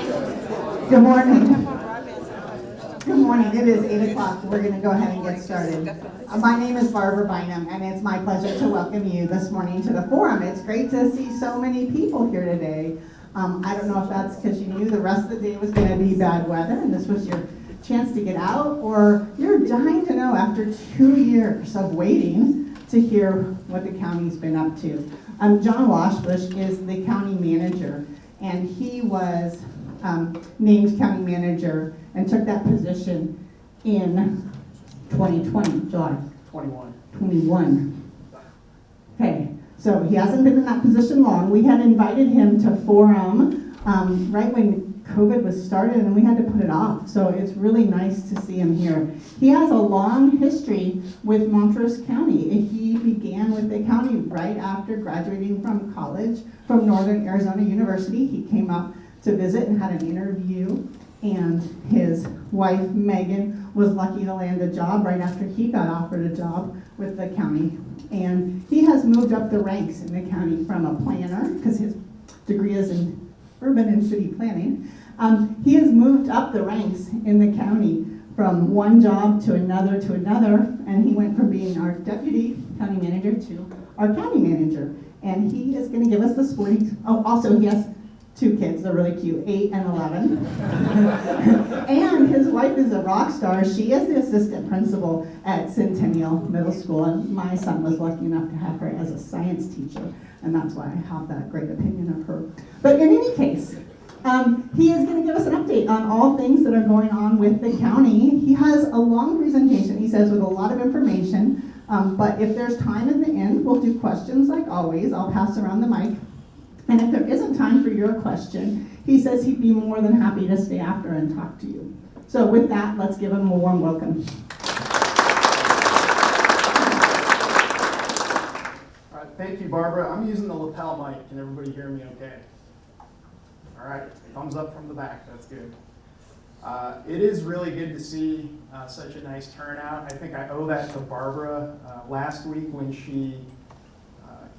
Good morning. Good morning. It is 8 o'clock. We're going to go ahead and get started. My name is Barbara Bynum, and it's my pleasure to welcome you this morning to the forum. It's great to see so many people here today. I don't know if that's because you knew the rest of the day was going to be bad weather, and this was your chance to get out, or you're dying to know after 2 years of waiting to hear what the county's been up to. John Waschbusch is the county manager, and he was named county manager and took that position in 2020, July 21. Okay, so he hasn't been in that position long. We had invited him to forum right when COVID was started, and we had to put it off. So it's really nice to see him here. He has a long history with Montrose County. He began with the county right after graduating from college from Northern Arizona University. He came up to visit and had an interview, and his wife Megan was lucky to land a job right after he got offered a job with the county. And he has moved up the ranks in the county from a planner, because his degree is in urban and city planning. He has moved up the ranks in the county from one job to another, and he went from being our deputy county manager to our county manager. And he is going to give us the sporting. Oh, also he has 2 kids. They're really cute, 8 and 11. And his wife is a rock star. She is the assistant principal at Centennial Middle School, and my son was lucky enough to have her as a science teacher, and that's why I have that great opinion of her. But in any case, he is going to give us an update on all things that are going on with the county. He has a long presentation, he says, with a lot of information, but if there's time at the end, we'll do questions like always. I'll pass around the mic. And if there isn't time for your question, he says he'd be more than happy to stay after and talk to you. So with that, let's give him a warm welcome. All right, thank you, Barbara. I'm using the lapel mic. Can everybody hear me okay? All right, thumbs up from the back. That's good. It is really good to see such a nice turnout. I think I owe that to Barbara last week when she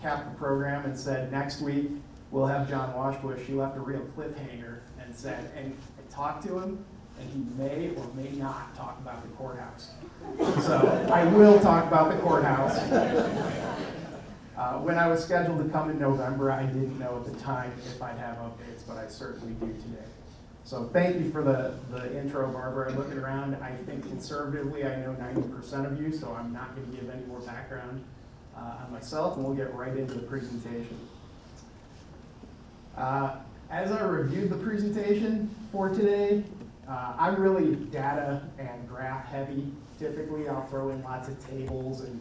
capped the program and said, next week we'll have John Waschbusch. She left a real cliffhanger and said, and I talked to him, and he may or may not talk about the courthouse. So I will talk about the courthouse. When I was scheduled to come in November, I didn't know at the time if I'd have updates, but I certainly do today. So thank you for the intro, Barbara. Looking around, I think conservatively I know 90% of you, so I'm not going to give any more background on myself, and we'll get right into the presentation. As I reviewed the presentation for today, I'm really data and graph heavy. Typically, I'll throw in lots of tables and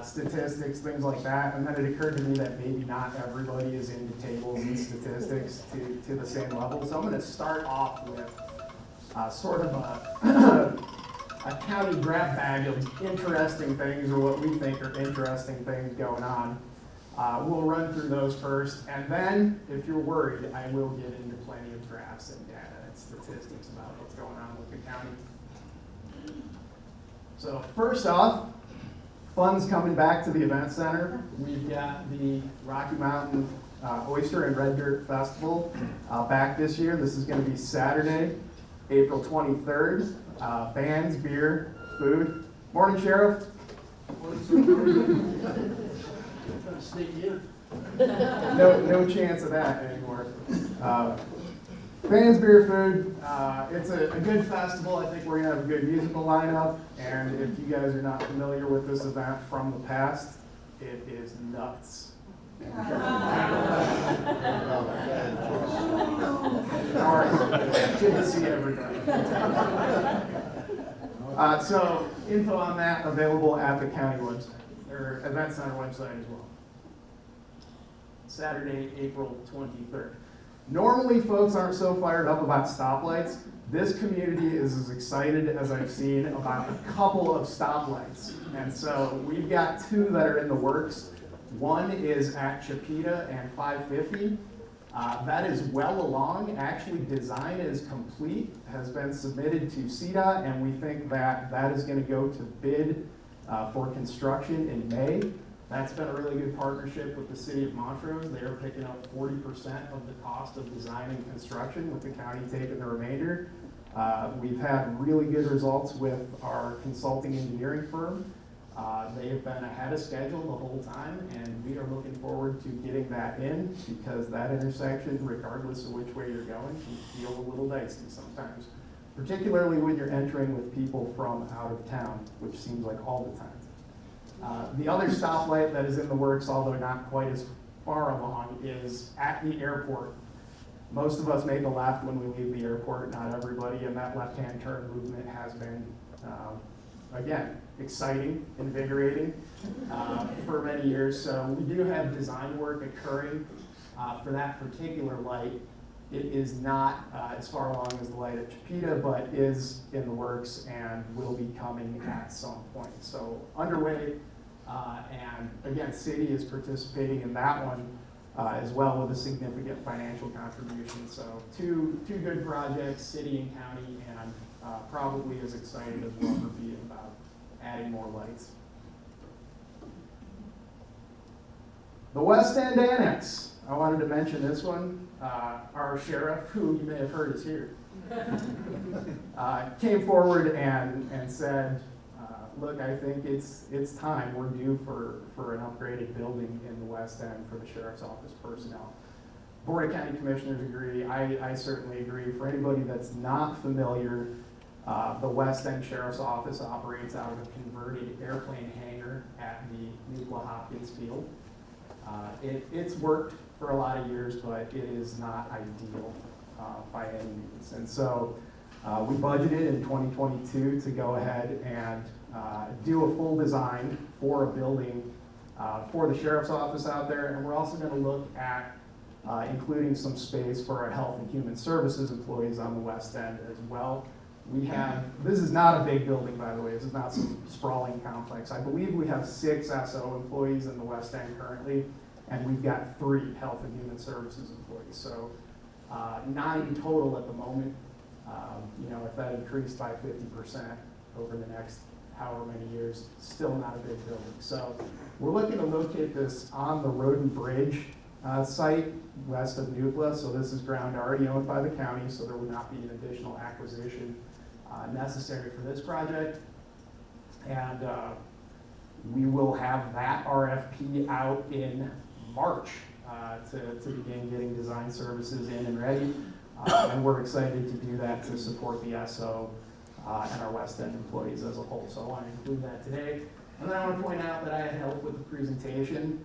statistics, things like that, and then it occurred to me that maybe not everybody is into tables and statistics to the same level. So I'm going to start off with sort of a county grab bag of interesting things, or what we think are interesting things going on. We'll run through those first, and then, if you're worried, I will get into plenty of graphs and data and statistics about what's going on with the county. So first off, funds coming back to the event center. We've got the Rocky Mountain Oyster and Red Dirt Festival back this year. This is going to be Saturday, April 23rd. Bands, beer, food. Morning, Sheriff. No chance of that anymore. Bands, beer, food. It's a good festival. I think we're going to have a good musical lineup. And if you guys are not familiar with this event from the past, it is nuts. All right. Good to see everybody. So info on that available at the county website, or event center website as well. Saturday, April 23rd. Normally, folks aren't so fired up about stoplights. This community is as excited as I've seen about a couple of stoplights. And so we've got 2 that are in the works. One is at Chipeta and 550. That is well along. Actually, design is complete, has been submitted to CDOT, and we think that that is going to go to bid for construction in May. That's been a really good partnership with the city of Montrose. They are picking up 40% of the cost of design and construction, with the county taking the remainder. We've had really good results with our consulting engineering firm. They have been ahead of schedule the whole time, and we are looking forward to getting that in, because that intersection, regardless of which way you're going, can feel a little dicey sometimes, particularly when you're entering with people from out of town, which seems like all the time. The other stoplight that is in the works, although not quite as far along, is at the airport. Most of us make a left when we leave the airport, not everybody, and that left-hand turn movement has been, again, exciting, invigorating for many years. So we do have design work occurring for that particular light. It is not as far along as the light at Chipeta, but is in the works and will be coming at some point. So underway, and again, city is participating in that one as well with a significant financial contribution. So two good projects, city and county, and probably as excited as we'll ever be about adding more lights. The West End Annex. I wanted to mention this one. Our sheriff, who you may have heard is here, came forward and said, look, I think it's time. We're due for an upgraded building in the West End for the sheriff's office personnel. Board of County Commissioners agree. I certainly agree. For anybody that's not familiar, the West End Sheriff's Office operates out of a converted airplane hangar at the Nikola Hopkins Field. It's worked for a lot of years, but it is not ideal by any means. And so we budgeted in 2022 to go ahead and do a full design for a building for the sheriff's office out there. And we're also going to look at including some space for our health and human services employees on the West End as well. This is not a big building, by the way. This is not some sprawling complex. I believe we have 6 SO employees in the West End currently, and we've got 3 health and human services employees. So 9 total at the moment. If that increased by 50% over the next however many years, still not a big building. So we're looking to locate this on the Road and Bridge site west of Nukla. So this is ground already owned by the county, so there would not be an additional acquisition necessary for this project. And we will have that RFP out in March to begin getting design services in and ready. And we're excited to do that to support the SO and our West End employees as a whole. So I want to include that today. And then I want to point out that I had help with the presentation,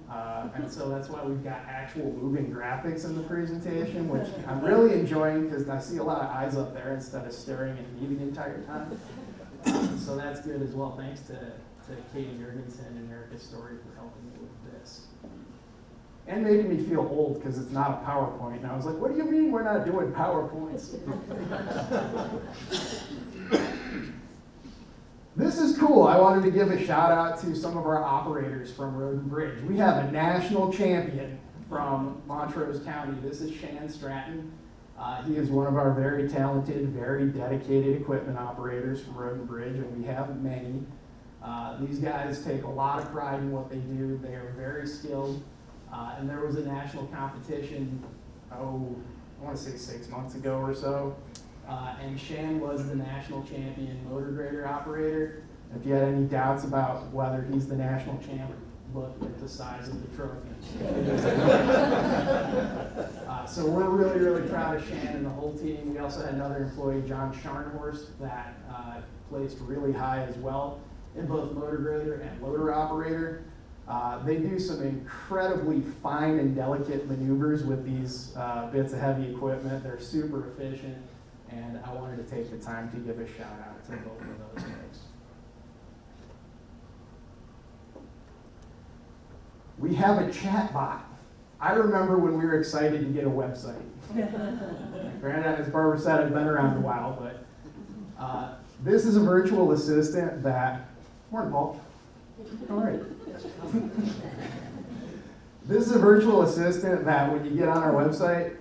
and so that's why we've got actual moving graphics in the presentation, which I'm really enjoying because I see a lot of eyes up there instead of staring at me the entire time. So that's good as well. Thanks to Katie Jurgensen and Erica Story for helping me with this. And making me feel old because it's not a PowerPoint. And I was like, what do you mean we're not doing PowerPoints? This is cool. I wanted to give a shout out to some of our operators from Road and Bridge. We have a national champion from Montrose County. This is Shan Stratton. He is one of our very talented, very dedicated equipment operators from Road and Bridge, and we have many. These guys take a lot of pride in what they do. They are very skilled. And there was a national competition, I want to say 6 months ago or so. And Shan was the national champion motor grader operator. If you had any doubts about whether he's the national champ, look at the size of the trophy. So we're really, really proud of Shan and the whole team. We also had another employee, John Scharnhorst, that placed really high as well in both motor grader and loader operator. They do some incredibly fine and delicate maneuvers with these bits of heavy equipment. They're super efficient. And I wanted to take the time to give a shout out to both of those guys. We have a chat bot. I remember when we were excited to get a website. Granted, as Barbara said, I've been around a while, but this is a virtual assistant that, morning, Paul. All right. This is a virtual assistant that when you get on our website,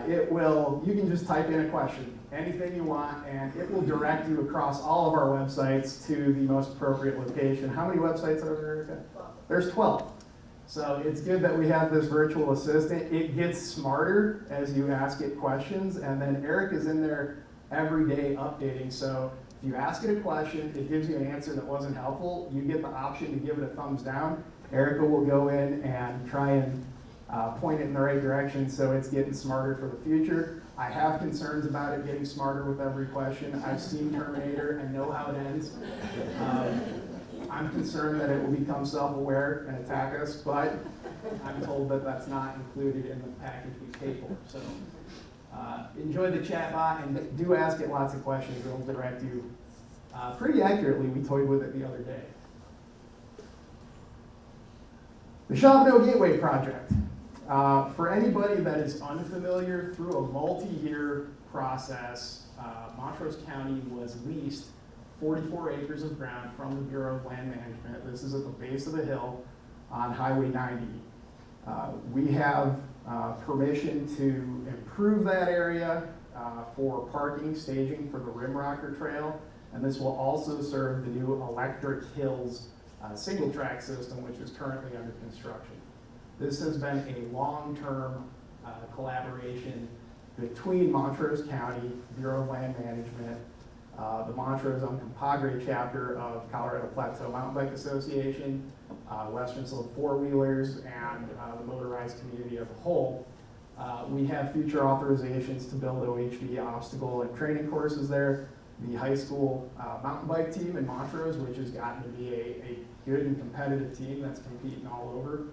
you can just type in a question, anything you want, and it will direct you across all of our websites to the most appropriate location. How many websites are there, Erica? There's 12. So it's good that we have this virtual assistant. It gets smarter as you ask it questions, and then Eric is in there every day updating. So if you ask it a question, it gives you an answer that wasn't helpful, you get the option to give it a thumbs down. Erica will go in and try and point it in the right direction so it's getting smarter for the future. I have concerns about it getting smarter with every question. I've seen Terminator and know how it ends. I'm concerned that it will become self-aware and attack us, but I'm told that that's not included in the package we pay for. So enjoy the chat bot and do ask it lots of questions. It'll direct you pretty accurately. We toyed with it the other day. The Shop No Gateway project. For anybody that is unfamiliar, through a multi-year process, Montrose County was leased 44 acres of ground from the Bureau of Land Management. This is at the base of the hill on Highway 90. We have permission to improve that area for parking, staging for the Rimrocker Trail, and this will also serve the new Electric Hills single track system, which is currently under construction. This has been a long-term collaboration between Montrose County, Bureau of Land Management, the Montrose County Chapter of Colorado Plateau Mountain Bike Association, Western Slope Four-Wheelers, and the motorized community as a whole. We have future authorizations to build OHV obstacle and training courses there. The high school mountain bike team in Montrose, which has gotten to be a good and competitive team that's competing all over,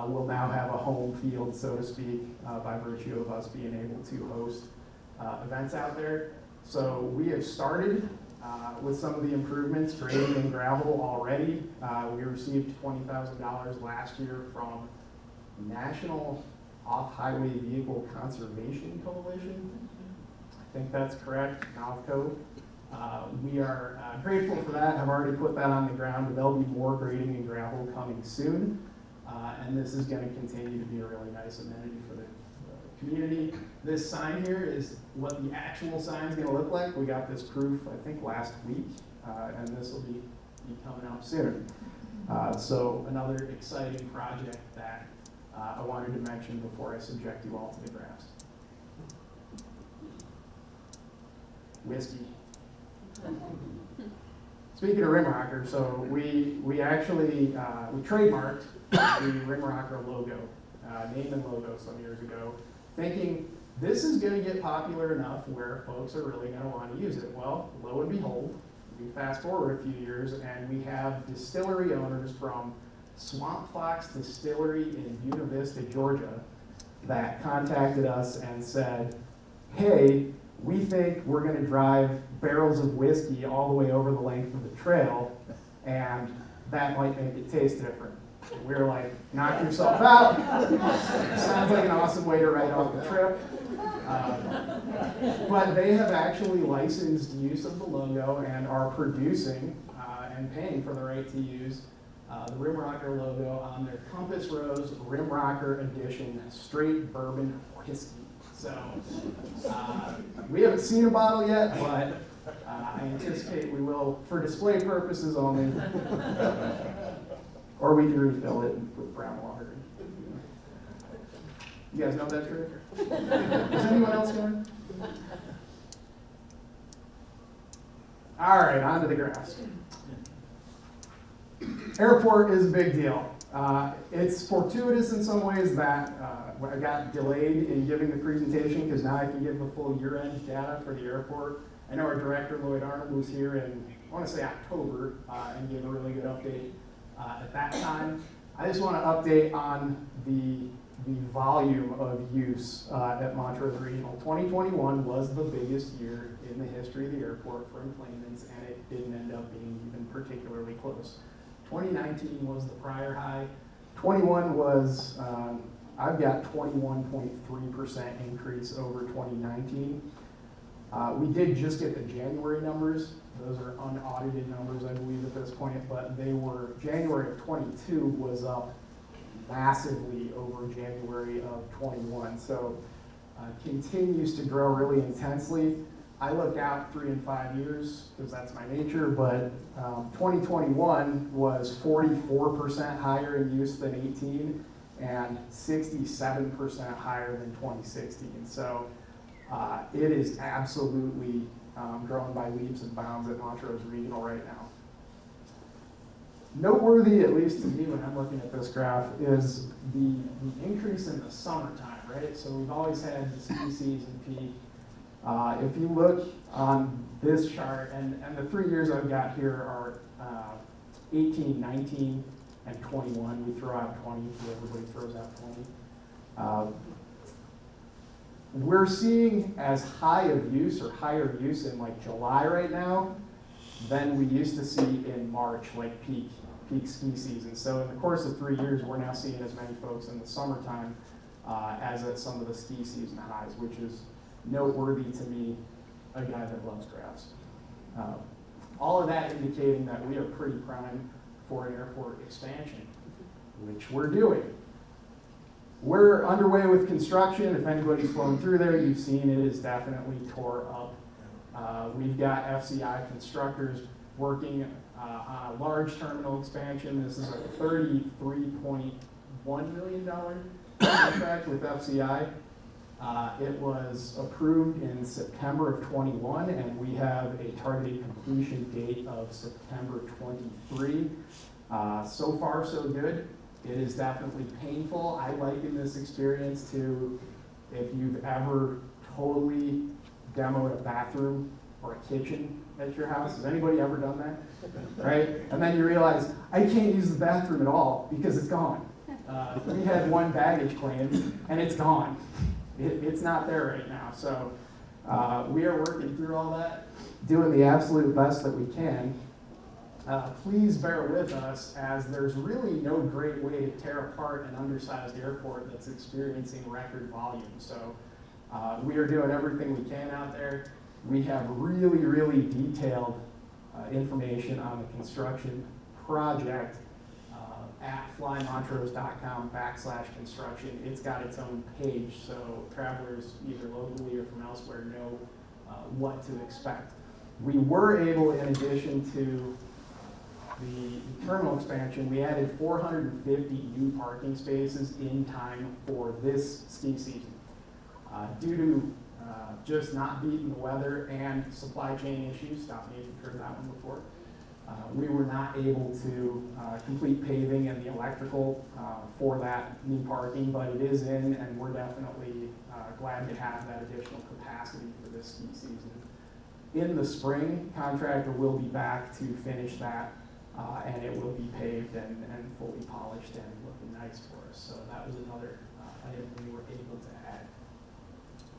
will now have a home field, so to speak, by virtue of us being able to host events out there. So we have started with some of the improvements, grading and gravel already. We received $20,000 last year from National Off-Highway Vehicle Conservation Coalition. I think that's correct, NOVCO. We are grateful for that. I've already put that on the ground, but there'll be more grading and gravel coming soon. And this is going to continue to be a really nice amenity for the community. This sign here is what the actual sign is going to look like. We got this proof, I think, last week, and this will be coming out soon. So another exciting project that I wanted to mention before I subject you all to the graphs. Whiskey. Speaking of Rimrocker, so we actually we trademarked the Rimrocker logo, name and logo some years ago, thinking this is going to get popular enough where folks are really going to want to use it. Well, lo and behold, we fast forward a few years and we have distillery owners from Swamp Fox Distillery in Buena Vista, Georgia, that contacted us and said, hey, we think we're going to drive barrels of whiskey all the way over the length of the trail, and that might make it taste different. And we were like, knock yourself out. Sounds like an awesome way to write off the trip. But they have actually licensed use of the logo and are producing and paying for the right to use the Rimrocker logo on their Compass Rose Rimrocker Edition straight bourbon whiskey. So we haven't seen a bottle yet, but I anticipate we will for display purposes only. Or we can refill it with brown water. You guys know that trick? Is anyone else going? All right, on to the graphs. Airport is a big deal. It's fortuitous in some ways that I got delayed in giving the presentation because now I can give the full year-end data for the airport. I know our director, Lloyd Arnold, was here in, I want to say October, and gave a really good update at that time. I just want to update on the volume of use at Montrose Regional. 2021 was the biggest year in the history of the airport for enplanements, and it didn't end up being even particularly close. 2019 was the prior high. 21 was, I've got 21.3% increase over 2019. We did just get the January numbers. Those are unaudited numbers, I believe, at this point, but they were, January of 22 was up massively over January of 21. So continues to grow really intensely. I look out 3 and 5 years because that's my nature, but 2021 was 44% higher in use than 18 and 67% higher than 2016. So it is absolutely growing by leaps and bounds at Montrose Regional right now. Noteworthy, at least to me when I'm looking at this graph, is the increase in the summertime, right? So we've always had the ski season peak. If you look on this chart, and the 3 years I've got here are 18, 19, and 21. We throw out 20, everybody throws out 20. We're seeing as high of use or higher use in like July right now than we used to see in March, like peak ski season. So in the course of 3 years, we're now seeing as many folks in the summertime as at some of the ski season highs, which is noteworthy to me, a guy that loves graphs. All of that indicating that we are pretty prime for an airport expansion, which we're doing. We're underway with construction. If anybody's flown through there, you've seen it is definitely tore up. We've got FCI constructors working on a large terminal expansion. This is a $33.1 million contract with FCI. It was approved in September of 21, and we have a targeted completion date of September 23. So far, so good. It is definitely painful. I liken this experience to if you've ever totally demoed a bathroom or a kitchen at your house. Has anybody ever done that? Right? And then you realize, I can't use the bathroom at all because it's gone. We had one baggage claim, and it's gone. It's not there right now. So we are working through all that, doing the absolute best that we can. Please bear with us, as there's really no great way to tear apart an undersized airport that's experiencing record volume. So we are doing everything we can out there. We have really, really detailed information on the construction project at flymontrose.com/construction. It's got its own page, so travelers either locally or from elsewhere know what to expect. We were able, in addition to the terminal expansion, we added 450 new parking spaces in time for this ski season. Due to just not beating the weather and supply chain issues, stop me if you've heard that one before, we were not able to complete paving and the electrical for that new parking, but it is in, and we're definitely glad to have that additional capacity for this ski season. In the spring, contractor will be back to finish that, and it will be paved and fully polished and looking nice for us. So that was another item we were able to add.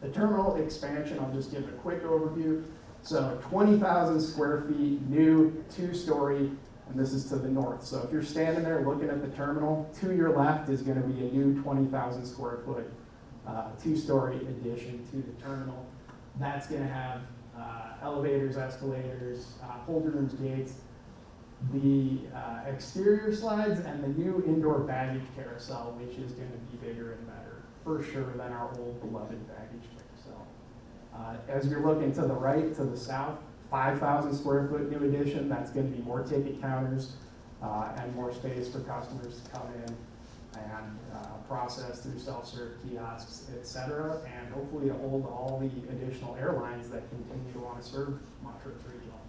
The terminal expansion, I'll just give a quick overview. So 20,000 square feet, new, 2-story, and this is to the north. So if you're standing there looking at the terminal, to your left is going to be a new 20,000 square foot 2-story addition to the terminal. That's going to have elevators, escalators, hold rooms, gates, the exterior slides, and the new indoor baggage carousel, which is going to be bigger and better, for sure, than our old beloved baggage carousel. As you're looking to the right, to the south, 5,000 square foot new addition. That's going to be more ticket counters and more space for customers to come in and process through self-serve kiosks, etc., and hopefully to hold all the additional airlines that continue to want to serve Montrose Regional.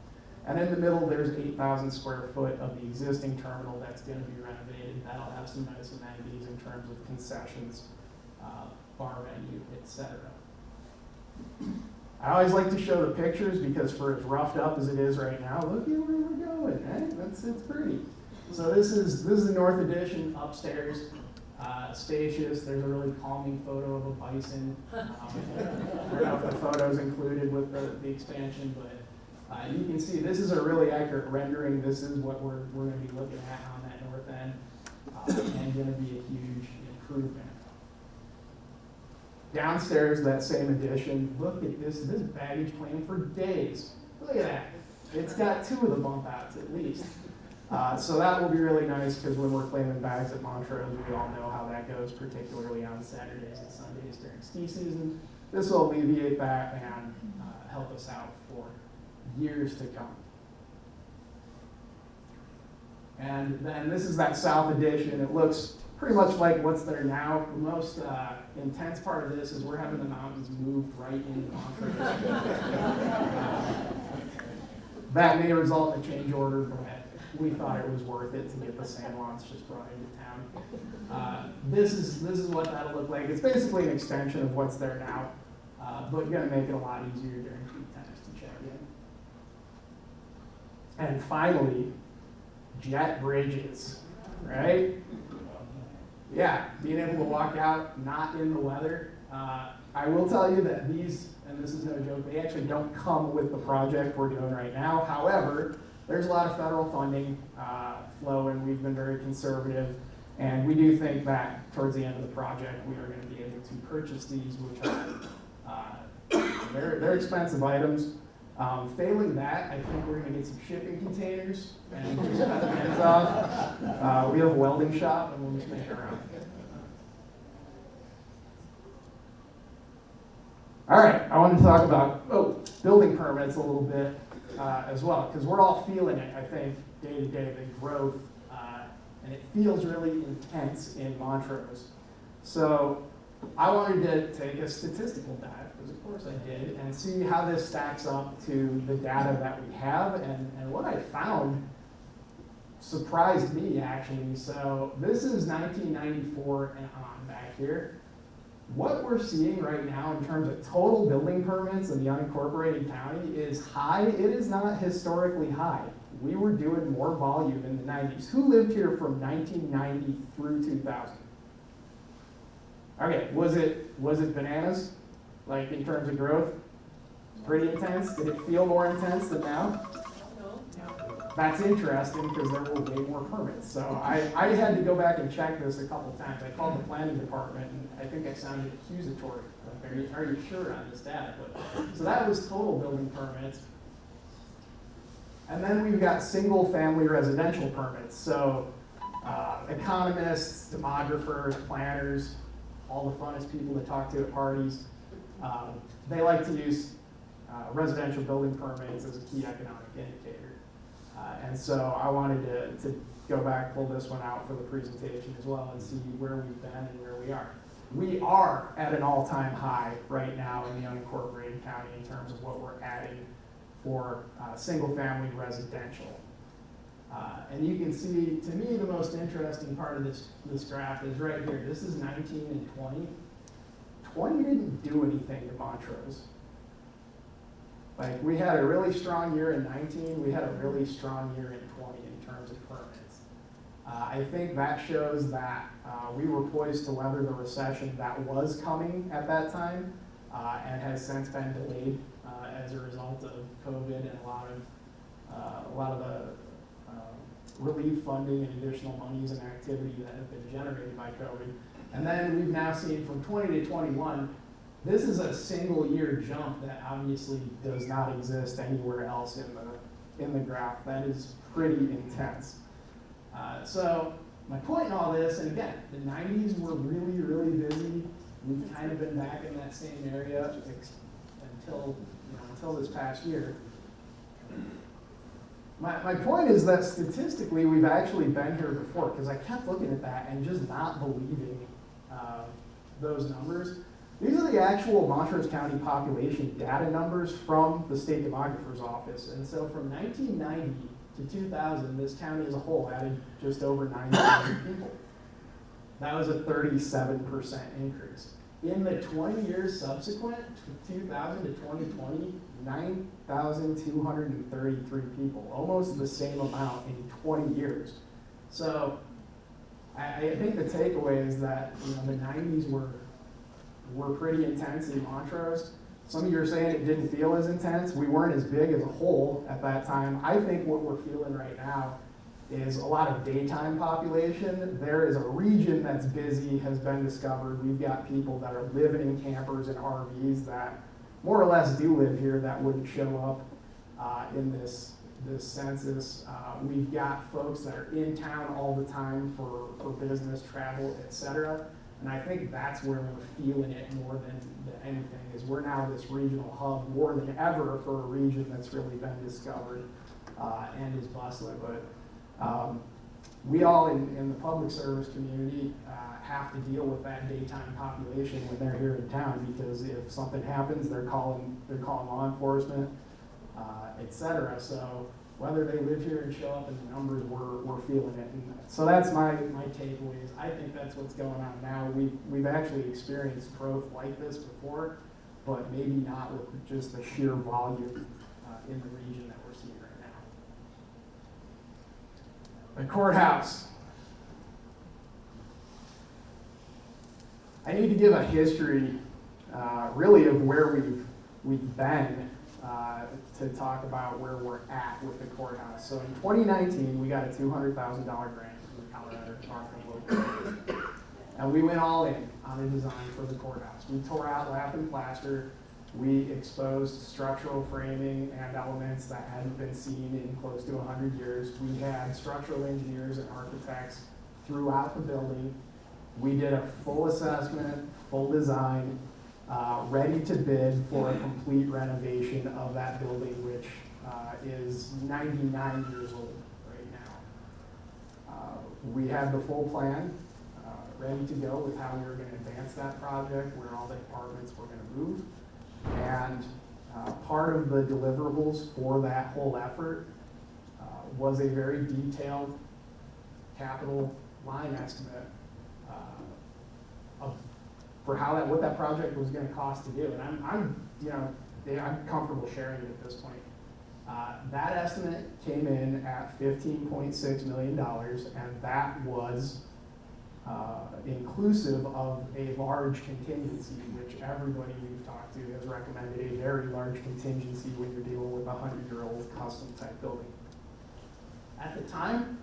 And in the middle, there's 8,000 square foot of the existing terminal that's going to be renovated. That'll have some nice amenities in terms of concessions, bar menu, etc. I always like to show the pictures because for as roughed up as it is right now, look at where we're going, right? It's pretty. So this is the north addition upstairs, spacious. There's a really calming photo of a bison. I don't know if the photo's included with the expansion, but you can see this is a really accurate rendering. This is what we're going to be looking at on that north end, and going to be a huge improvement. Downstairs, that same addition, look at this baggage claim for days. Look at that. It's got 2 of the bump outs at least. So that will be really nice because when we're claiming bags at Montrose, we all know how that goes, particularly on Saturdays and Sundays during ski season. This will alleviate that and help us out for years to come. And then this is that south addition. It looks pretty much like what's there now. The most intense part of this is we're having the mountains moved right into Montrose. That may result in a change order, but we thought it was worth it to get the sand lots just brought into town. This is what that'll look like. It's basically an extension of what's there now, but gonna make it a lot easier during peak times to check in. And finally, jet bridges, right? Yeah, being able to walk out, not in the weather. I will tell you that these, and this is no joke, they actually don't come with the project we're doing right now. However, there's a lot of federal funding flowing. We've been very conservative, and we do think that towards the end of the project, we are going to be able to purchase these, which are they're expensive items. Failing that, I think we're going to get some shipping containers and just cut the ends off. We have a welding shop, and we'll just make it around. All right, I want to talk about building permits a little bit as well, because we're all feeling it, I think, day to day, the growth, and it feels really intense in Montrose. So I wanted to take a statistical dive, because of course I did, and see how this stacks up to the data that we have, and what I found surprised me, actually. So this is 1994 and on back here. What we're seeing right now in terms of total building permits in the unincorporated county is high. It is not historically high. We were doing more volume in the 90s. Who lived here from 1990 through 2000? Okay, was it bananas? Like in terms of growth? Pretty intense? Did it feel more intense than now? That's interesting because there were way more permits. So I had to go back and check this a couple times. I called the planning department and I think I sounded accusatory. Like, are you sure on this data? So that was total building permits. And then we've got single family residential permits. So economists, demographers, planners, all the funnest people to talk to at parties, they like to use residential building permits as a key economic indicator. And so I wanted to go back, pull this one out for the presentation as well and see where we've been and where we are. We are at an all-time high right now in the unincorporated county in terms of what we're adding for single-family residential. And you can see, to me, the most interesting part of this graph is right here. This is 19 and 20. 20 didn't do anything to Montrose. Like, we had a really strong year in 19, we had a really strong year in 20 in terms of permits. I think that shows that we were poised to weather the recession that was coming at that time and has since been delayed as a result of COVID and a lot of the relief funding and additional monies and activity that have been generated by COVID. And then we've now seen from 20 to 21, this is a single year jump that obviously does not exist anywhere else in the graph. That is pretty intense. So my point in all this, and again, the 90s were really, really busy. We've kind of been back in that same area until this past year. My point is that statistically we've actually been here before, because I kept looking at that and just not believing those numbers. These are the actual Montrose County population data numbers from the state demographer's office. And so from 1990 to 2000, this county as a whole added just over 9,000 people. That was a 37% increase. In the 20 years subsequent, 2000 to 2020, 9,233 people, almost the same amount in 20 years. So I think the takeaway is that the 90s were pretty intense in Montrose. Some of you are saying it didn't feel as intense. We weren't as big as a whole at that time. I think what we're feeling right now is a lot of daytime population. There is a region that's busy, has been discovered. We've got people that are living in campers and RVs that more or less do live here that wouldn't show up in this census. We've got folks that are in town all the time for business, travel, etc. And I think that's where we're feeling it more than anything, is we're now this regional hub more than ever for a region that's really been discovered and is bustling. But we all in the public service community have to deal with that daytime population when they're here in town, because if something happens, they're calling law enforcement, et cetera. So whether they live here and show up in the numbers, we're feeling it. And so that's my takeaways. I think that's what's going on now. We've actually experienced growth like this before, but maybe not with just the sheer volume in the region that we're seeing right now. The courthouse. I need to give a history, really, of where we've been to talk about where we're at with the courthouse. So in 2019, we got a $200,000 grant from the Colorado Department of Local Government. And we went all in on the design for the courthouse. We tore out lath and plaster. We exposed structural framing and elements that hadn't been seen in close to 100 years. We had structural engineers and architects throughout the building. We did a full assessment, full design, ready to bid for a complete renovation of that building, which is 99 years old right now. We had the full plan ready to go with how we were going to advance that project, where all the departments were going to move. And part of the deliverables for that whole effort was a very detailed capital line estimate for what that project was going to cost to do. And I'm comfortable sharing it at this point. That estimate came in at $15.6 million, and that was inclusive of a large contingency, which everybody we've talked to has recommended a very large contingency when you're dealing with a 100-year-old custom type building. At the time,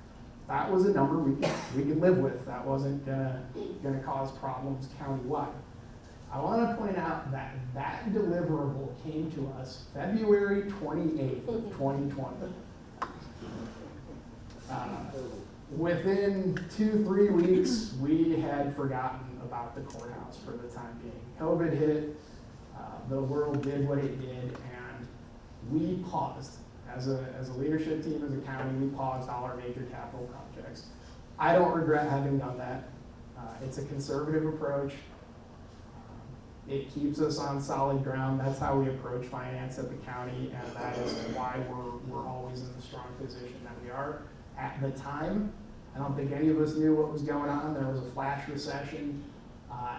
that was a number we could live with. That wasn't gonna cause problems countywide. I want to point out that that deliverable came to us February 28th of 2020. Within 2-3 weeks, we had forgotten about the courthouse for the time being. COVID hit, the world did what it did, and we paused. As a leadership team, as a county, we paused all our major capital projects. I don't regret having done that. It's a conservative approach. It keeps us on solid ground. That's how we approach finance at the county, and that is why we're always in the strong position that we are. At the time, I don't think any of us knew what was going on. There was a flash recession,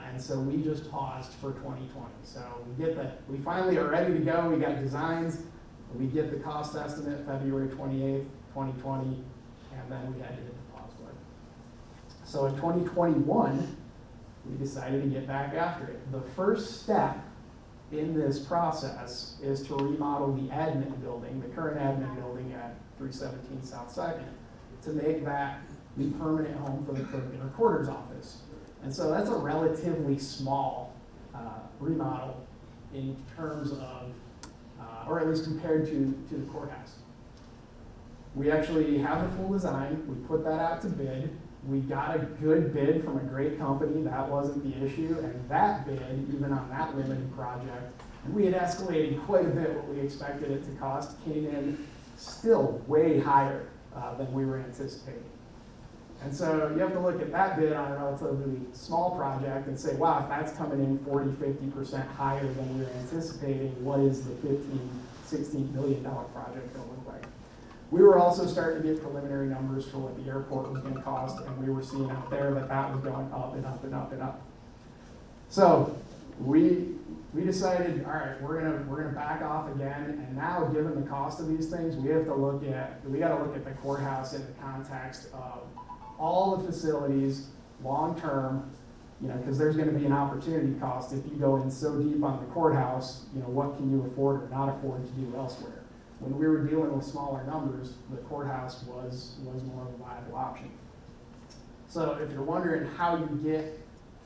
and so we just paused for 2020. So we finally are ready to go. We got designs. We get the cost estimate February 28th, 2020, and then we had to hit the pause button. So in 2021, we decided to get back after it. The first step in this process is to remodel the admin building, the current admin building at 317 South 2nd, to make that the permanent home for the clerk and recorder's office. And so that's a relatively small remodel in terms of or at least compared to the courthouse. We actually have a full design. We put that out to bid. We got a good bid from a great company. That wasn't the issue. And that bid, even on that limited project, and we had escalated quite a bit what we expected it to cost, came in still way higher than we were anticipating. And so you have to look at that bid on a relatively small project and say, wow, if that's coming in 40-50% higher than we were anticipating, what is the $15-16 million project going to look like? We were also starting to get preliminary numbers for what the airport was going to cost, and we were seeing out there that was going up and up and up and up. So we decided, all right, we're gonna back off again, and now given the cost of these things, we got to look at the courthouse in the context of all the facilities, long-term, because there's going to be an opportunity cost if you go in so deep on the courthouse, what can you afford or not afford to do elsewhere? When we were dealing with smaller numbers, the courthouse was more of a viable option. So if you're wondering how you get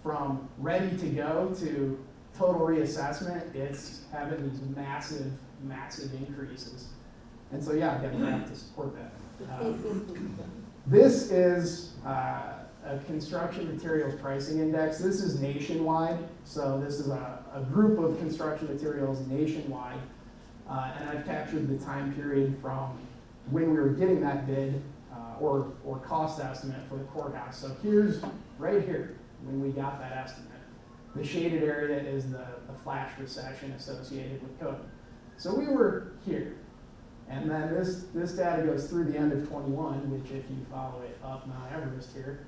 from ready to go to total reassessment, it's having these massive, massive increases. And so yeah, I've got to have to support that. This is a construction materials pricing index. This is nationwide, so this is a group of construction materials nationwide. And I've captured the time period from when we were getting that bid or cost estimate for the courthouse. So here's right here when we got that estimate. The shaded area is the flash recession associated with COVID. So we were here. And then this data goes through the end of 21, which if you follow it up Mount Everest here,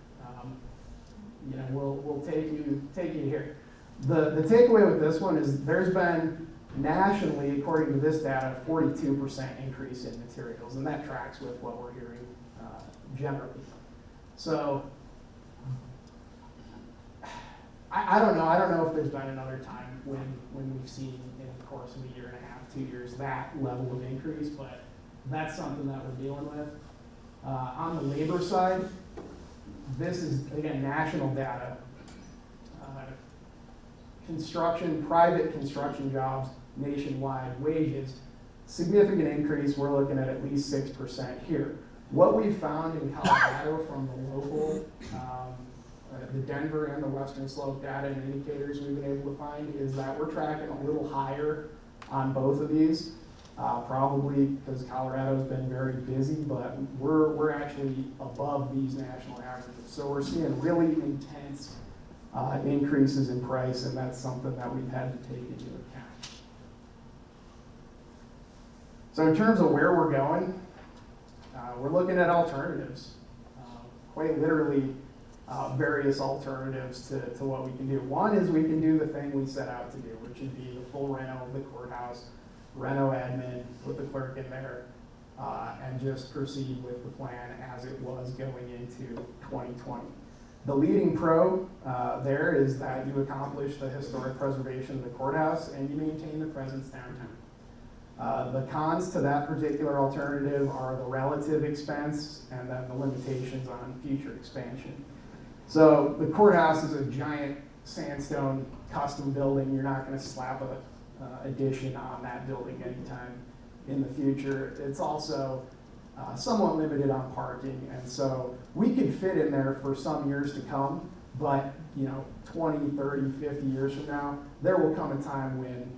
we'll take you here. The takeaway with this one is there's been nationally, according to this data, 42% increase in materials, and that tracks with what we're hearing generally. So I don't know if there's been another time when we've seen in the course of a year and a half, 2 years, that level of increase, but that's something that we're dealing with. On the labor side, this is, again, national data. Private construction jobs, nationwide wages, significant increase. We're looking at least 6% here. What we found in Colorado from the local, the Denver and the Western Slope data and indicators we've been able to find is that we're tracking a little higher on both of these, probably because Colorado's been very busy, but we're actually above these national averages. So we're seeing really intense increases in price, and that's something that we've had to take into account. So in terms of where we're going, we're looking at alternatives, quite literally various alternatives to what we can do. One is we can do the thing we set out to do, which would be the full reno of the courthouse, reno admin, put the clerk in there, and just proceed with the plan as it was going into 2020. The leading pro there is that you accomplish the historic preservation of the courthouse and you maintain the presence downtown. The cons to that particular alternative are the relative expense and then the limitations on future expansion. So the courthouse is a giant sandstone custom building. You're not going to slap a addition on that building anytime in the future. It's also somewhat limited on parking, and so we could fit in there for some years to come, but 20, 30, 50 years from now, there will come a time when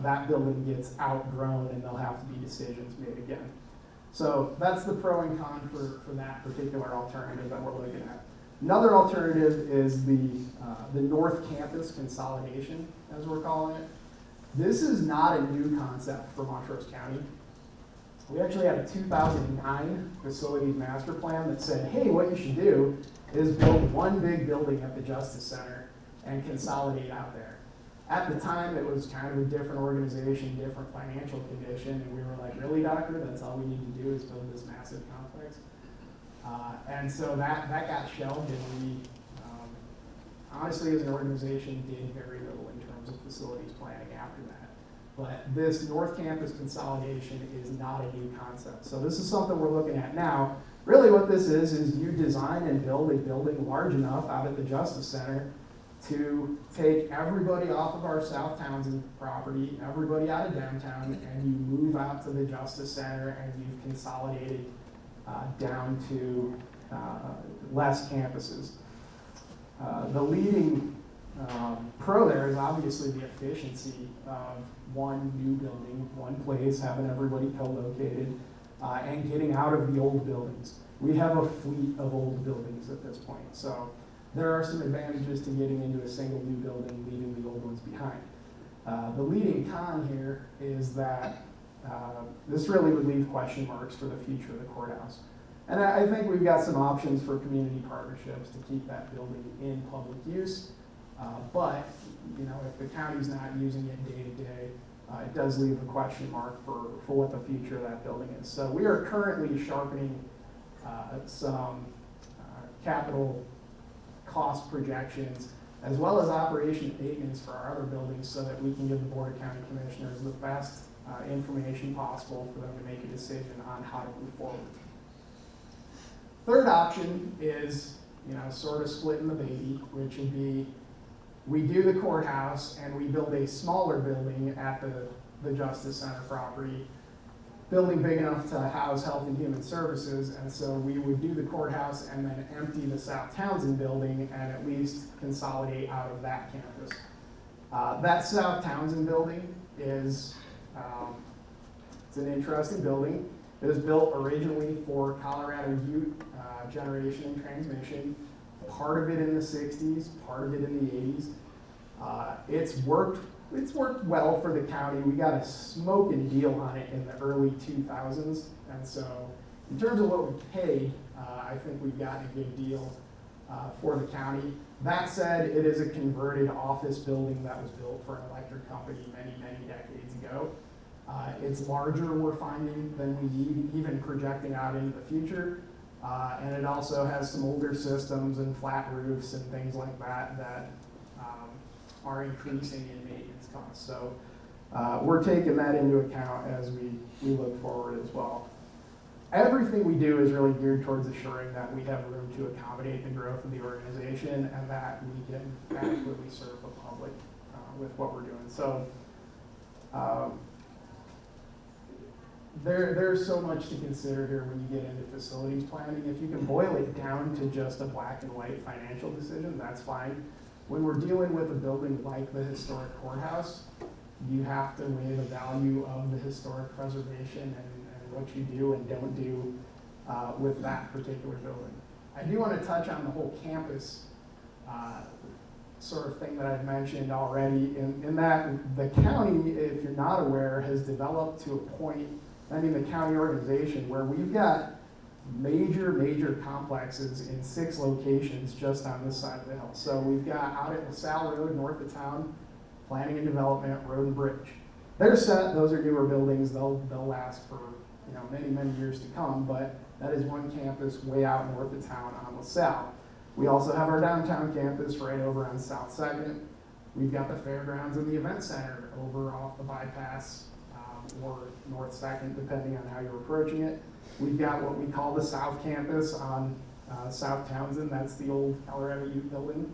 that building gets outgrown and there'll have to be decisions made again. So that's the pro and con for that particular alternative that we're looking at. Another alternative is the North Campus Consolidation, as we're calling it. This is not a new concept for Montrose County. We actually had a 2009 facilities master plan that said, hey, what you should do is build one big building at the Justice Center and consolidate out there. At the time, it was kind of a different organization, different financial condition, and we were like, really, doctor? That's all we need to do is build this massive complex? And so that got shelved, and we, honestly, as an organization, did very little in terms of facilities planning after that. But this North Campus consolidation is not a new concept. So this is something we're looking at now. Really what this is you design and build a building large enough out at the Justice Center to take everybody off of our South Townsend property, everybody out of downtown, and you move out to the Justice Center and you've consolidated down to less campuses. The leading pro there is obviously the efficiency of one new building, one place, having everybody co-located, and getting out of the old buildings. We have a fleet of old buildings at this point, so there are some advantages to getting into a single new building, leaving the old ones behind. The leading con here is that this really would leave question marks for the future of the courthouse. And I think we've got some options for community partnerships to keep that building in public use. But if the county's not using it day to day, it does leave a question mark for what the future of that building is. So we are currently sharpening some capital cost projections as well as operation maintenance for our other buildings so that we can give the Board of County Commissioners the best information possible for them to make a decision on how to move forward. Third option is, sort of splitting the baby, which would be we do the courthouse and we build a smaller building at the Justice Center property building big enough to house Health and Human Services, and so we would do the courthouse and then empty the South Townsend building and at least consolidate out of that campus. That South Townsend building is it's an interesting building. It was built originally for Colorado Ute generation and transmission, part of it in the 60s, part of it in the 80s. It's worked well for the county. We got a smoking deal on it in the early 2000s, and so in terms of what we paid, I think we've gotten a good deal for the county. That said, it is a converted office building that was built for an electric company many, many decades ago. It's larger, we're finding, than we need, even projecting out into the future. And it also has some older systems and flat roofs and things like that that are increasing in maintenance costs. So we're taking that into account as we look forward as well. Everything we do is really geared towards assuring that we have room to accommodate the growth of the organization and that we can adequately serve the public with what we're doing. So there's so much to consider here when you get into facilities planning. If you can boil it down to just a black and white financial decision, that's fine. When we're dealing with a building like the historic courthouse, you have to weigh the value of the historic preservation and what you do and don't do with that particular building. I do want to touch on the whole campus sort of thing that I've mentioned already, in that the county, if you're not aware, has developed to a point, the county organization, where we've got major complexes in 6 locations just on this side of the hill. So we've got out at LaSalle Road, north of town, planning and development, road and bridge. They're set, those are newer buildings, they'll last for many years to come, but that is one campus way out north of town on LaSalle. We also have our downtown campus right over on South 2nd. We've got the fairgrounds and the event center over off the bypass or North 2nd, depending on how you're approaching it. We've got what we call the South Campus on South Townsend. That's the old Colorado Ute building.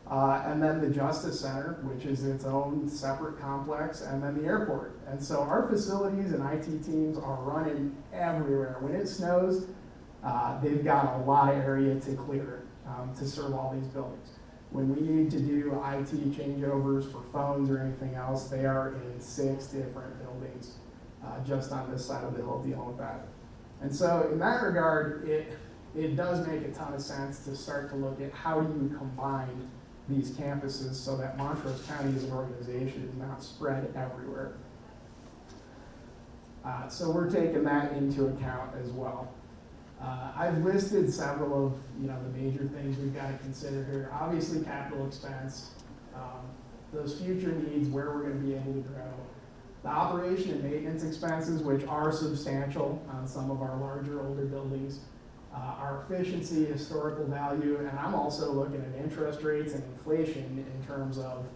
And then the Justice Center, which is its own separate complex, and then the airport. And so our facilities and IT teams are running everywhere. When it snows, they've got a lot of area to clear to serve all these buildings. When we need to do IT changeovers for phones or anything else, they are in 6 different buildings just on this side of the hill dealing with that. And so in that regard, it does make a ton of sense to start to look at how do you combine these campuses so that Montrose County as an organization is not spread everywhere. So we're taking that into account as well. I've listed several of the major things we've got to consider here. Obviously, capital expense, those future needs, where we're going to be able to grow. The operation and maintenance expenses, which are substantial on some of our larger, older buildings. Our efficiency, historical value, and I'm also looking at interest rates and inflation in terms of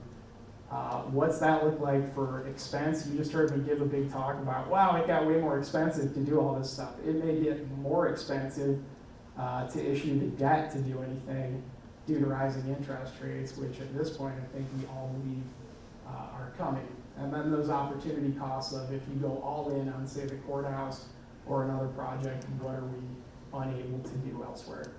what's that look like for expense. You just heard me give a big talk about, wow, it got way more expensive to do all this stuff. It may get more expensive to issue the debt to do anything due to rising interest rates, which at this point I think we all believe are coming. And then those opportunity costs of if you go all in on, say, the courthouse or another project, what are we unable to do elsewhere?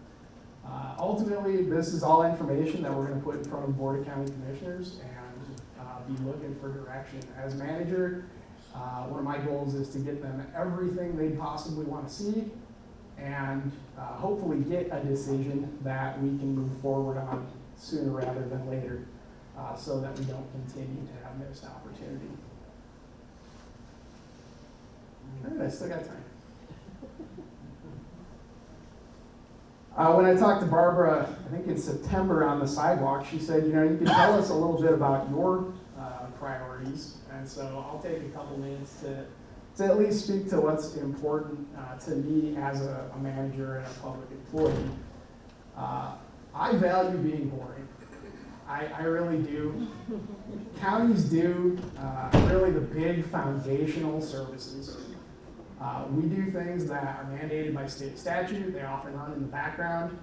Ultimately, this is all information that we're going to put in front of the Board of County Commissioners and be looking for direction. As manager, one of my goals is to get them everything they possibly want to see and hopefully get a decision that we can move forward on sooner rather than later so that we don't continue to have missed opportunity. All right, I still got time. When I talked to Barbara, I think in September on the sidewalk, she said, you can tell us a little bit about your priorities. And so I'll take a couple minutes to at least speak to what's important to me as a manager and a public employee. I value being boring. I really do. Counties do really the big foundational services. We do things that are mandated by state statute. They often run in the background,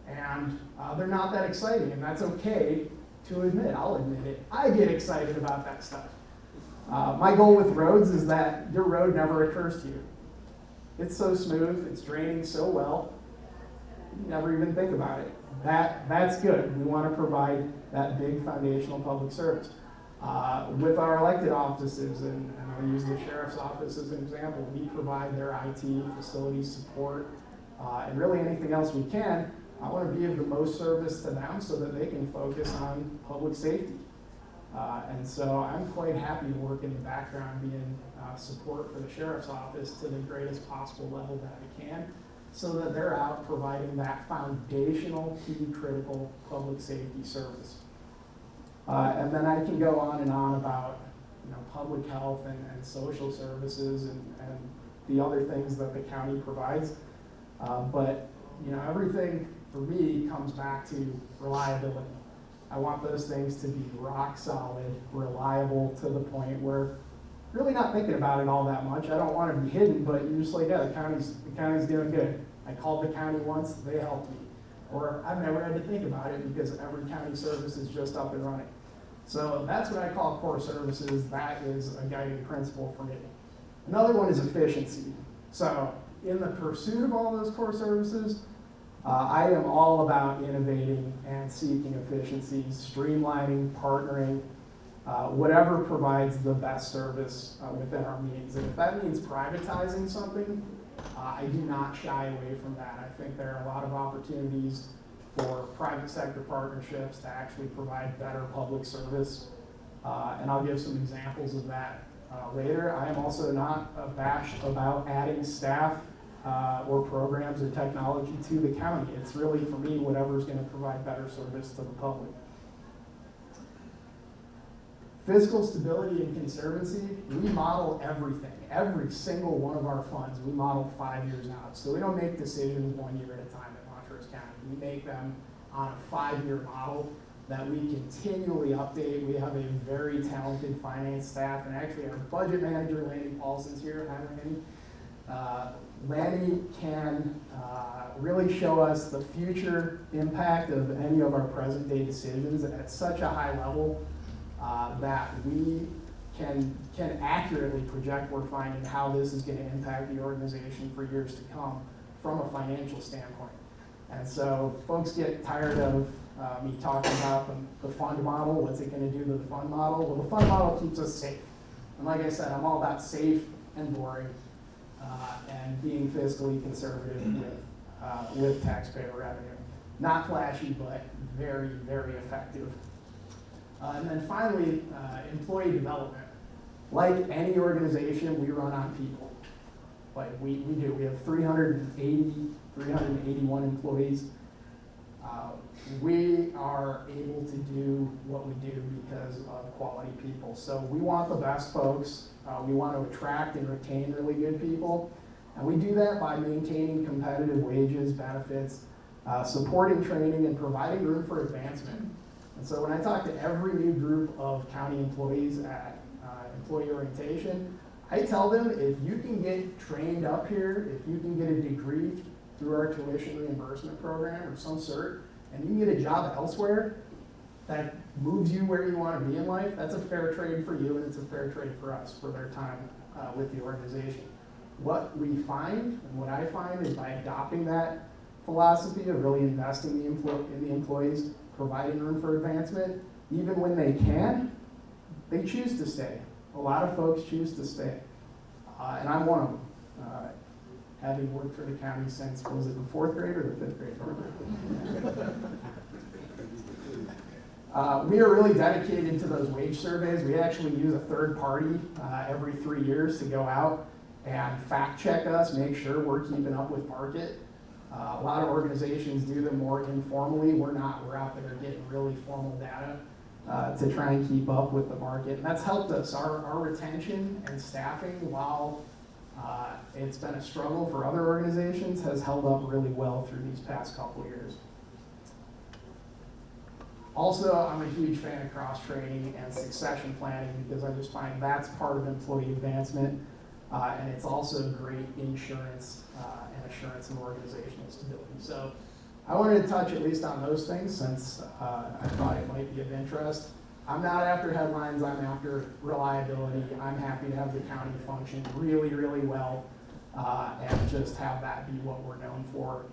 and they're not that exciting, and that's okay to admit. I'll admit it. I get excited about that stuff. My goal with roads is that your road never occurs to you. It's so smooth, it's draining so well, you never even think about it. That's good. We want to provide that big foundational public service. With our elected offices, and I'll use the sheriff's office as an example, we provide their IT, facility support, and really anything else we can. I want to be of the most service to them so that they can focus on public safety. And so I'm quite happy to work in the background, being support for the sheriff's office to the greatest possible level that I can, so that they're out providing that foundational, key, critical public safety service. And then I can go on and on about public health and social services and the other things that the county provides. But everything for me comes back to reliability. I want those things to be rock solid, reliable to the point where you're really not thinking about it all that much. I don't want to be hidden, but you're just like, yeah, the county's doing good. I called the county once, they helped me. Or I've never had to think about it because every county service is just up and running. So that's what I call core services. That is a guiding principle for me. Another one is efficiency. So in the pursuit of all those core services, I am all about innovating and seeking efficiencies, streamlining, partnering, whatever provides the best service within our means. And if that means privatizing something, I do not shy away from that. I think there are a lot of opportunities for private sector partnerships to actually provide better public service. And I'll give some examples of that later. I am also not abashed about adding staff or programs or technology to the county. It's really, for me, whatever is going to provide better service to the public. Fiscal stability and conservancy, we model everything. Every single one of our funds, we model 5 years out. So we don't make decisions 1 year at a time at Montrose County. We make them on a 5-year model that we continually update. We have a very talented finance staff, and actually our budget manager, Lanny Paulson's here. Hi, Lanny. Lanny can really show us the future impact of any of our present day decisions at such a high level that we can accurately project we're finding how this is going to impact the organization for years to come from a financial standpoint. And so folks get tired of me talking about the fund model. What's it going to do to the fund model? Well, the fund model keeps us safe. And like I said, I'm all about safe and boring and being fiscally conservative with taxpayer revenue. Not flashy, but very, very effective. And then finally, employee development. Like any organization, we run on people. Like we do. We have 381 employees. We are able to do what we do because of quality people. So we want the best folks. We want to attract and retain really good people. And we do that by maintaining competitive wages, benefits, supporting training, and providing room for advancement. And so when I talk to every new group of county employees at employee orientation, I tell them, if you can get trained up here, if you can get a degree through our tuition reimbursement program or some cert, and you can get a job elsewhere that moves you where you want to be in life, that's a fair trade for you, and it's a fair trade for us for their time with the organization. What we find, and what I find, is by adopting that philosophy of really investing in the employees, providing room for advancement, even when they can, they choose to stay. A lot of folks choose to stay, and I'm one of them. Having worked for the county since, was it the 4th grade or the 5th grade? We are really dedicated to those wage surveys. We actually use a third party every 3 years to go out and fact check us, make sure we're keeping up with market. A lot of organizations do them more informally. We're not. We're out there getting really formal data to try and keep up with the market. And that's helped us. Our retention and staffing, while it's been a struggle for other organizations, has held up really well through these past couple of years. Also, I'm a huge fan of cross-training and succession planning because I just find that's part of employee advancement, and it's also great insurance and assurance of organizational stability. So I wanted to touch at least on those things since I thought it might be of interest. I'm not after headlines, I'm after reliability. I'm happy to have the county function really, really well, and just have that be what we're known for,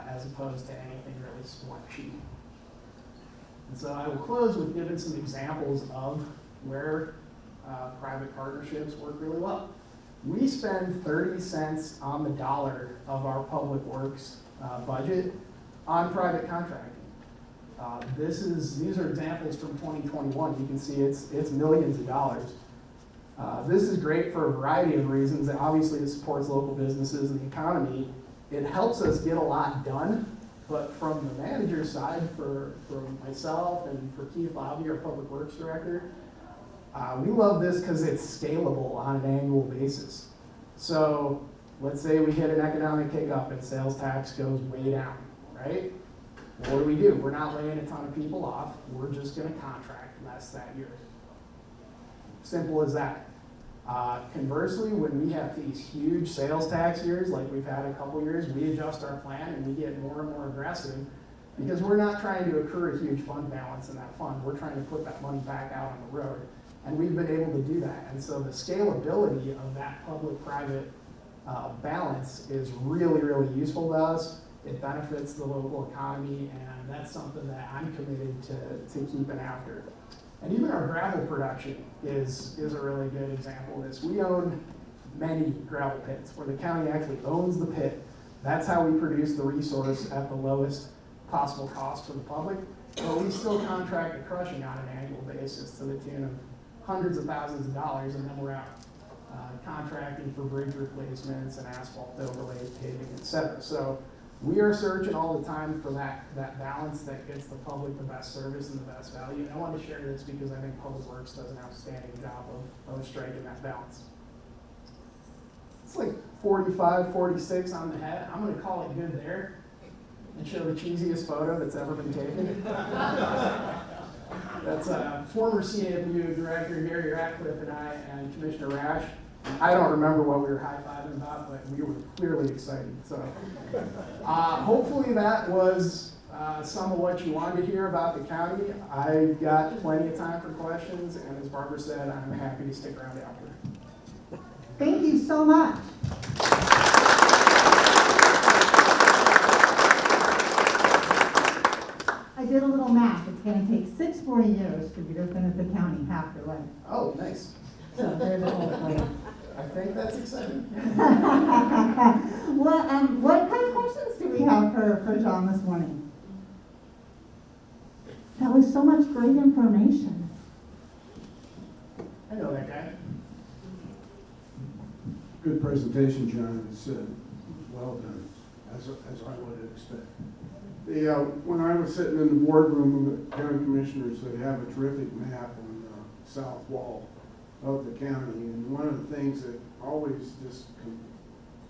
as opposed to anything really splashy. And so I will close with giving some examples of where private partnerships work really well. We spend 30 cents on the dollar of our public works budget on private contracting. These are examples from 2021. You can see it's millions of dollars. This is great for a variety of reasons. Obviously, it supports local businesses and the economy. It helps us get a lot done. But from the manager's side, for myself and for Keith Lobby, our public works director, we love this because it's scalable on an annual basis. So let's say we hit an economic hiccup and sales tax goes way down, right? What do? We're not laying a ton of people off. We're just going to contract less that year. Simple as that. Conversely, when we have these huge sales tax years, like we've had a couple years, we adjust our plan and we get more and more aggressive because we're not trying to accrue a huge fund balance in that fund. We're trying to put that money back out on the road. And we've been able to do that. And so the scalability of that public-private balance is really, really useful to us. It benefits the local economy, and that's something that I'm committed to keeping after. And even our gravel production is a really good example of this. We own many gravel pits where the county actually owns the pit. That's how we produce the resource at the lowest possible cost for the public. But we still contract the crushing on an annual basis to the tune of hundreds of thousands of dollars, and then we're out contracting for bridge replacements and asphalt overlays, paving, et cetera. So we are searching all the time for that balance that gets the public the best service and the best value. And I want to share this because I think Public Works does an outstanding job of striking that balance. It's like 45, 46 on the head. I'm going to call it good there and show the cheesiest photo that's ever been taken. That's former CAMU Director Gary Ratcliffe and I and Commissioner Rash. I don't remember what we were high-fiving about, but we were clearly excited. So hopefully that was some of what you wanted to hear about the county. I've got plenty of time for questions, and as Barbara said, I'm happy to stick around after. Thank you so much. I did a little math. It's going to take 6 more years for you to finish the county half your life. Oh, nice. So there's a whole plan. I think that's exciting. What kind of questions do we have for John this morning? That was so much great information. I know that guy. Good presentation, John. It's well done, as I would expect. When I was sitting in the boardroom of the county commissioners, they have a terrific map on the south wall of the county, and one of the things that always just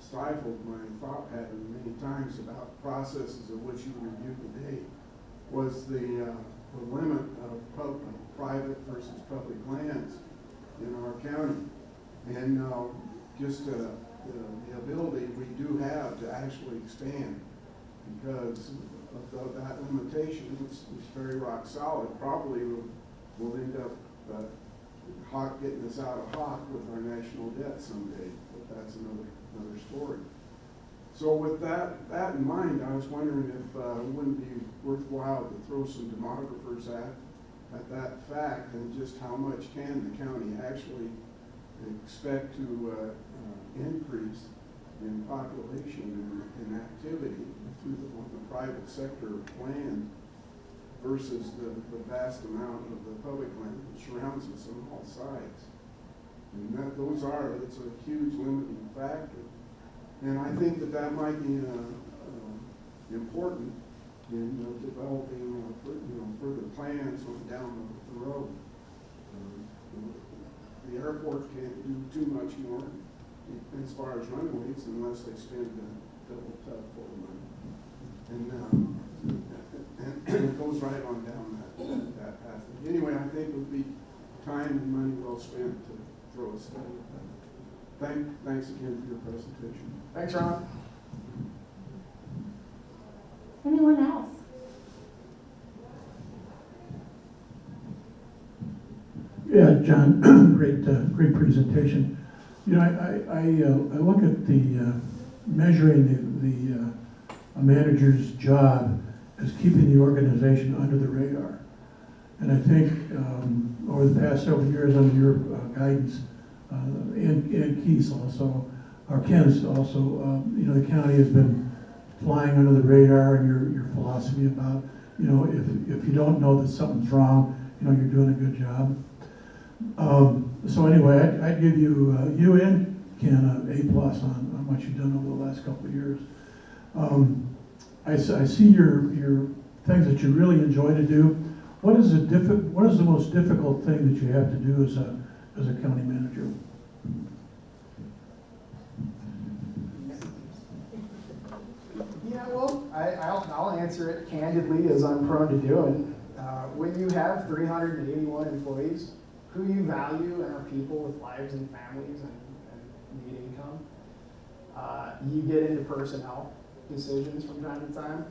stifled my thought pattern many times about processes of which you reviewed today was the limit of private versus public lands in our county, and just the ability we do have to actually expand because of that limitation. It's very rock solid. Probably we'll end up getting us out of hock with our national debt someday, but that's another story. So with that in mind, I was wondering if it wouldn't be worthwhile to throw some demographers at that fact and just how much can the county actually expect to increase in population and activity through the private sector land versus the vast amount of the public land that surrounds us on all sides. And it's a huge limiting factor. And I think that might be important in developing further plans on down the road. The airport can't do too much more as far as runways unless they spend a double tub full of money. And it goes right on down that path. Anyway, I think it would be time and money well spent to throw a study at that. Thanks again for your presentation. Thanks, Ron. Anyone else? John, great presentation. You know, I look at the measuring a manager's job as keeping the organization under the radar. And I think over the past several years under your guidance, and Keith's also, or Ken's also, you know, the county has been flying under the radar, and your philosophy about, you know, if you don't know that something's wrong, you know, you're doing a good job. So anyway, I'd give you, you and Ken, an A+ on what you've done over the last couple of years. I see your things that you really enjoy to do. What is the most difficult thing that you have to do as a county manager? Yeah, well, I'll answer it candidly, as I'm prone to doing. When you have 381 employees, who you value and are people with lives and families and need income, you get into personnel decisions from time to time.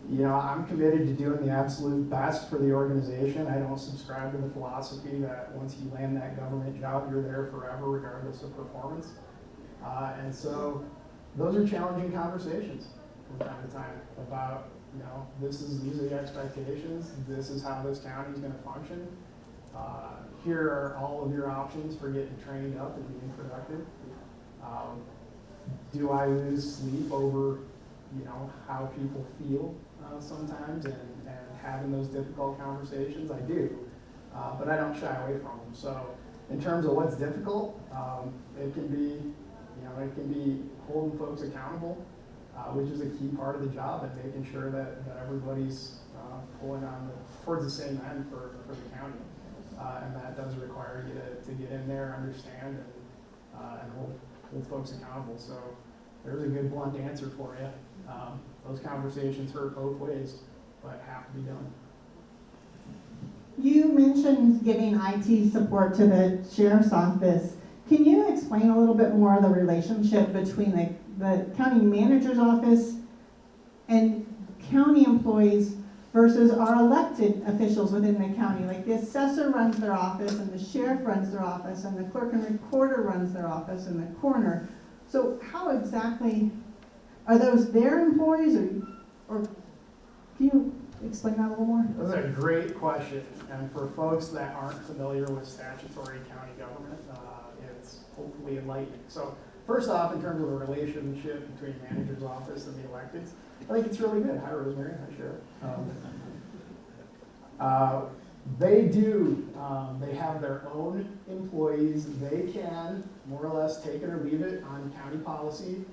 You know, I'm committed to doing the absolute best for the organization. I don't subscribe to the philosophy that once you land that government job, you're there forever, regardless of performance. And so those are challenging conversations from time to time about, you know, these are the expectations, this is how this county is going to function. Here are all of your options for getting trained up and being productive. Do I lose sleep over, you know, how people feel sometimes and having those difficult conversations? I do, but I don't shy away from them. So in terms of what's difficult, it can be, you know, it can be holding folks accountable, which is a key part of the job, and making sure that everybody's pulling on towards the same end for the county. And that does require you to get in there, understand, and hold folks accountable. So there's a good blunt answer for you. Those conversations hurt both ways, but have to be done. You mentioned giving IT support to the sheriff's office. Can you explain a little bit more the relationship between the county manager's office and county employees versus our elected officials within the county? Like the assessor runs their office, and the sheriff runs their office, and the clerk and recorder runs their office, and the coroner. So how exactly are those their employees, or can you explain that a little more? That's a great question, and for folks that aren't familiar with statutory county government, it's hopefully enlightening. So first off, in terms of the relationship between the manager's office and the electeds, I think it's really good. Hi, Rosemary. Hi, Sheriff. They have their own employees. They can more or less take it or leave it on county policy.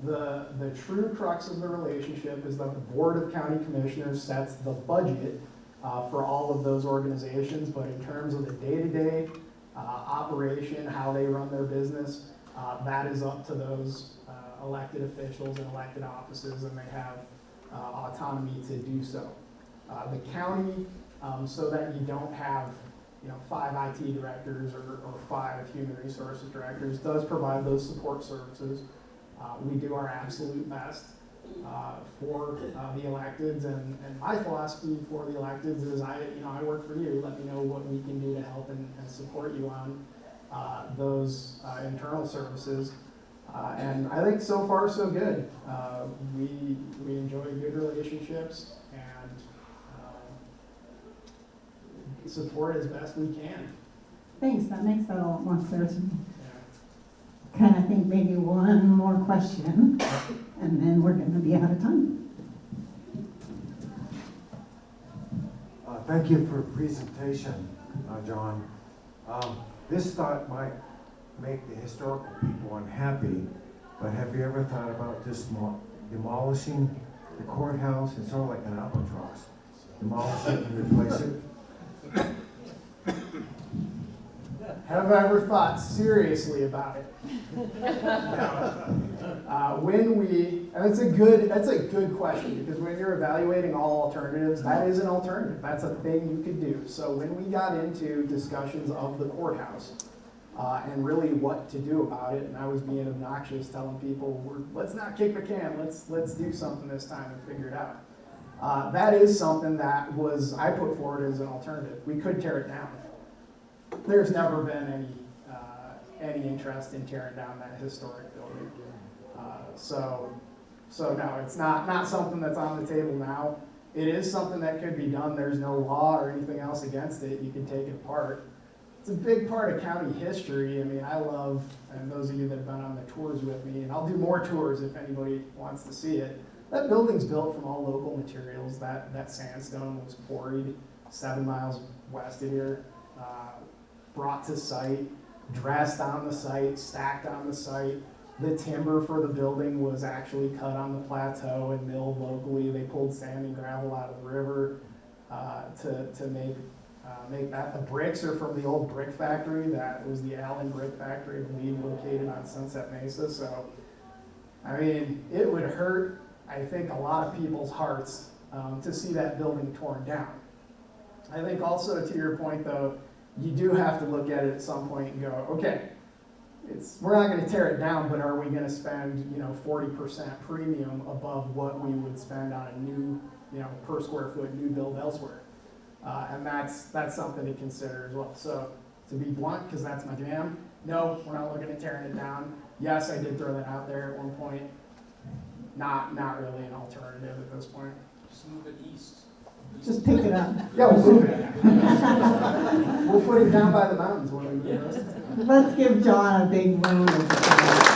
The true crux of the relationship is that the Board of County Commissioners sets the budget for all of those organizations, but in terms of the day-to-day operation, how they run their business, that is up to those elected officials and elected offices, and they have autonomy to do so. The county, so that you don't have, you know, 5 IT directors or 5 human resources directors, does provide those support services. We do our absolute best for the electeds, and my philosophy for the electeds is I work for you. Let me know what we can do to help and support you on those internal services. And I think so far so good. We enjoy good relationships and support as best we can. Thanks, that makes that a lot more clear to me. Yeah. Kind of think maybe one more question, and then we're going to be out of time. Thank you for the presentation, John. This thought might make the historical people unhappy, but have you ever thought about just demolishing the courthouse? It's sort of like an albatross. Demolish it and replace it. Have I ever thought seriously about it? That's a good question, because when you're evaluating all alternatives, that is an alternative. That's a thing you could do. So when we got into discussions of the courthouse, and really what to do about it, and I was being obnoxious telling people, let's not kick the can, let's do something this time and figure it out. That is something that I put forward as an alternative. We could tear it down. there's never been any interest in tearing down that historic building. So no, it's not something that's on the table now. It is something that could be done. There's no law or anything else against it. You can take it apart. It's a big part of county history. I mean, I love, and those of you that have been on the tours with me, and I'll do more tours if anybody wants to see it. That building's built from all local materials. That sandstone was quarried 7 miles west of here, brought to site, dressed on the site, stacked on the site. The timber for the building was actually cut on the plateau and milled locally. They pulled sand and gravel out of the river to make that. The bricks are from the old brick factory. That was the Allen Brick Factory, I believe, located on Sunset Mesa. So, I mean, it would hurt, I think, a lot of people's hearts to see that building torn down. I think also, to your point, though, you do have to look at it at some point and go, okay, we're not going to tear it down, but are we going to spend 40% premium above what we would spend on a new, per square foot new build elsewhere? And that's something to consider as well. So to be blunt, because that's my jam, no, we're not looking at tearing it down. Yes, I did throw that out there at one point. Not really an alternative at this point. Just move it east. Just pick it up. Yeah, we'll move it. We'll put it down by the mountains when we get it. Let's give John a big round of applause.